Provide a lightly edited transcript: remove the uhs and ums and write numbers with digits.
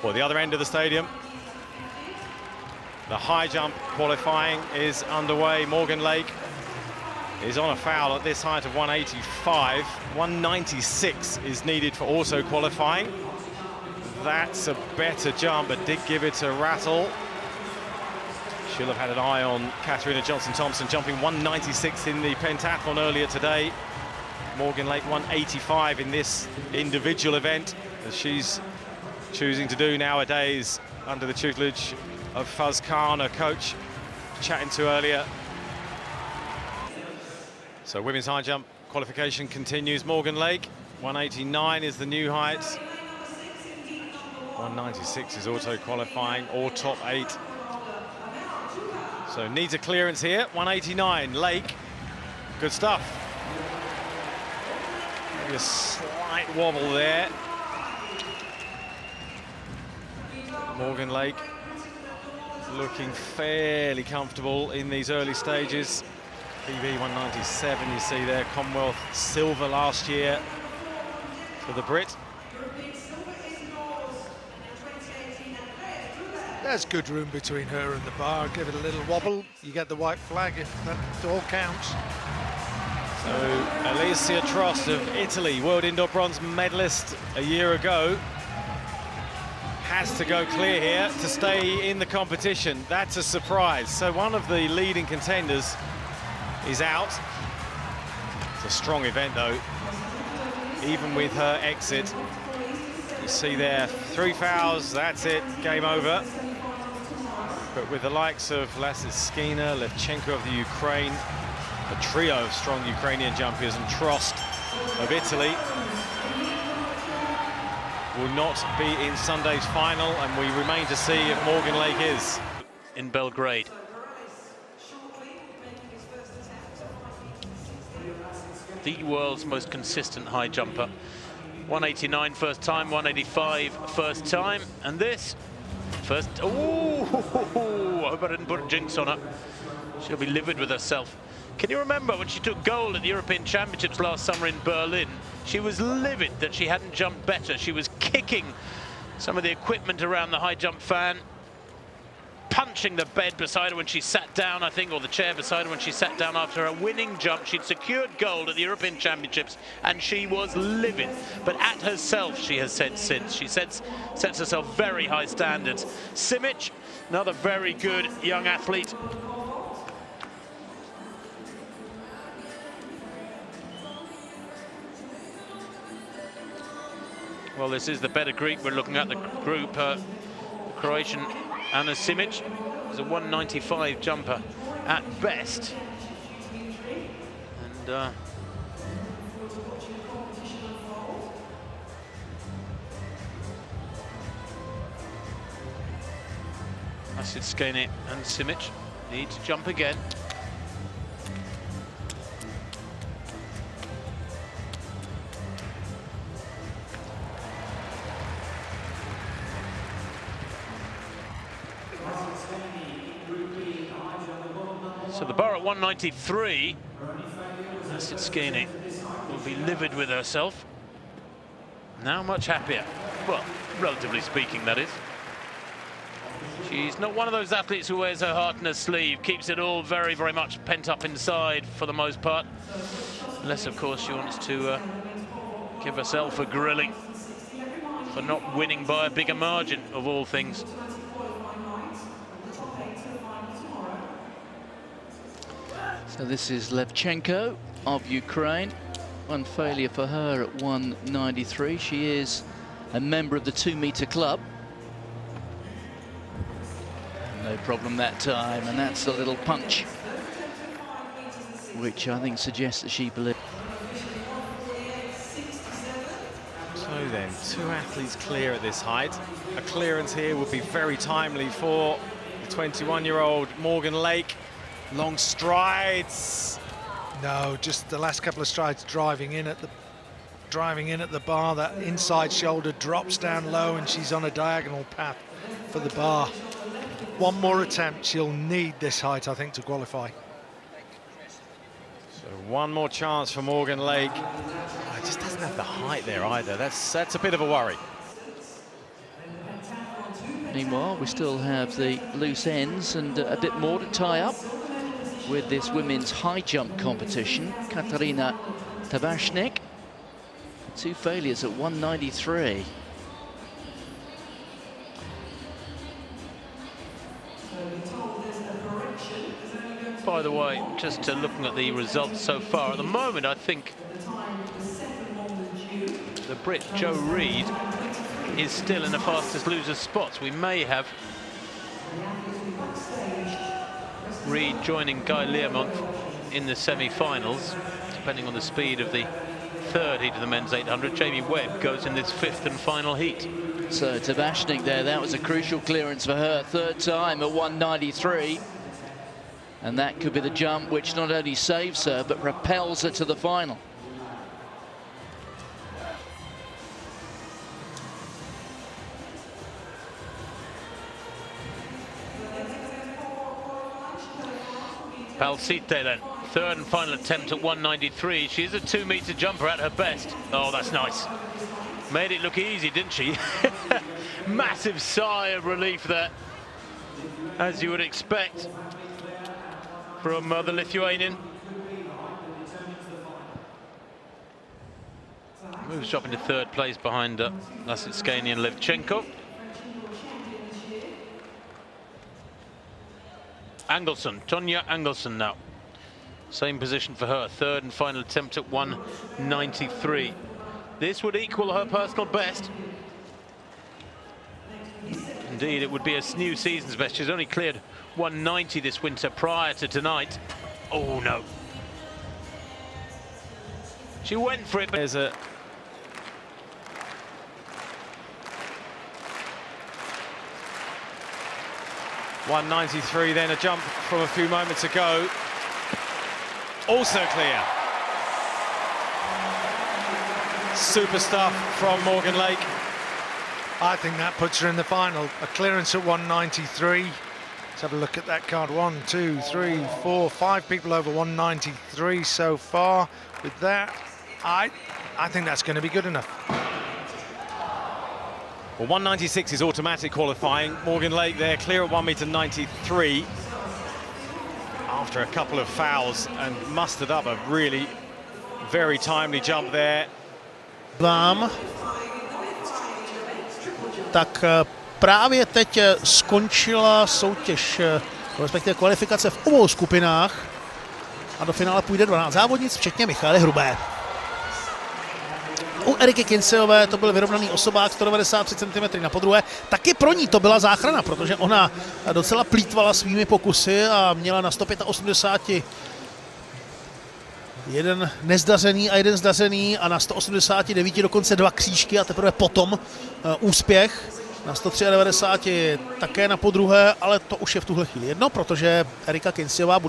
or the other end of the stadium. The high jump qualifying is underway. Morgan Lake is on a foul at this height of 185. 196 is needed for also qualifying. That's a better jump, but did give it a rattle. She'll have had an eye on Katerina Johnson-Thompson jumping 196 in the pentathlon earlier today. Morgan Lake 185 in this individual event, as she's choosing to do nowadays under the tutelage of Fuz Khan, her coach, chatting to earlier. So women's high jump qualification continues. Morgan Lake, 189 is the new height. 196 is auto qualifying, or top 8. So needs a clearance here. 189, Lake, good stuff. Maybe a slight wobble there. Morgan Lake looking fairly comfortable in these early stages. PB 197, you see there, Commonwealth silver last year for the Brit. There's good room between her and the bar. Give it a little wobble, you get the white flag. That all counts. So Alicia Trost of Italy, world indoor bronze medalist a year ago, has to go clear here to stay in the competition. That's a surprise. So one of the leading contenders is out. It's a strong event though, even with her exit. You see there, 3 fouls, that's it, game over. But with the likes of LASITSKENE, LEVCHENKO of the Ukraine, a trio of strong Ukrainian jumpers, and Trost of Italy will not be in Sunday's final, and we remain to see if Morgan Lake is. In Belgrade. The world's most consistent high jumper. 189 first time, 185 first time, and this first. Oh, I hope I didn't put a jinx on her. She'll be livid with herself. Can you remember when she took gold at the European Championships last summer in Berlin? She was livid that she hadn't jumped better. She was kicking some of the equipment around the high jump fan, punching the bed beside her when she sat down, I think, or the chair beside her when she sat down after her winning jump. She'd secured gold at the European Championships, and she was livid. But at herself, she has said since. She sets herself very high standards. Simic, another very good young athlete. Well, this is the better Greek. We're looking at the group. The Croatian Ana Simic is a 195 jumper at best. And LASITSKENE and Simic need to jump again. So the bar at 193, LASITSKENE will be livid with herself. Now much happier. Well, relatively speaking, that is. She's not one of those athletes who wears her heart in her sleeve, keeps it all very, very much pent up inside for the most part. Unless, of course, she wants to give herself a grilling for not winning by a bigger margin, of all things. So this is LEVCHENKO of Ukraine. One failure for her at 193. She is a member of the 2-meter club. No problem that time, and that's a little punch, which I think suggests that she believes. So then, 2 athletes clear at this height. A clearance here would be very timely for the 21-year-old Morgan Lake. Long strides. No, just the last couple of strides driving in at the bar. That inside shoulder drops down low, and she's on a diagonal path for the bar. One more attempt. She'll need this height, I think, to qualify. So one more chance for Morgan Lake. It just doesn't have the height there either. That's a bit of a worry. Meanwhile, we still have the loose ends and a bit more to tie up with this women's high jump competition. Kateryna TABASHNYK, 2 failures at 193. By the way, just looking at the results so far, at the moment, I think the Brit Jo Reid is still in the fastest loser spots. We may have Reid joining Guy Learmonth in the semi-finals, depending on the speed of the third heat of the men's 800. Jamie Webb goes in this 5th and final heat. So TABASHNYK there, that was a crucial clearance for her, 3rd time at 193. And that could be the jump which not only saves her, but propels her to the final. PALŠYTE then, 3rd and final attempt at 193. She's a 2-meter jumper at her best. Oh, that's nice. Made it look easy, didn't she? Massive sigh of relief there, as you would expect from the Lithuanian. Moves up into 3rd place behind LASITSKENE and LEVCHENKO. Angelsson, Tonja Angelsson now. Same position for her, 3rd and final attempt at 193. This would equal her personal best. Indeed, it would be a new season's best. She's only cleared 190 this winter prior to tonight. Oh no. She went for it. There's a 193, then a jump from a few moments ago. Also clear. Super stuff from Morgan Lake. I think that puts her in the final. A clearance at 193. Let's have a look at that card. 1, 2, 3, 4, 5 people over 193 so far. With that, I think that's going to be good enough. Well, 196 is automatic qualifying. Morgan Lake there, clear at 1m93 after a couple of fouls and mustered up a really very timely jump there. Tak právě teď skončila soutěž, respektive kvalifikace v obou skupinách a do finále půjde 12 závodnic, včetně Michaely Hrubé. U Eriky Kinseyové to byl vyrovnaný osobák 193 cm na podruhé. Taky pro ní to byla záchrana, protože ona docela plýtvala svými pokusy a měla na 185 jeden nezdařený a jeden zdařený a na 189 dokonce 2 křížky a teprve potom úspěch. Na 193 také na podruhé, ale to už je v tuhle chvíli jedno, protože Erika Kinseyová bude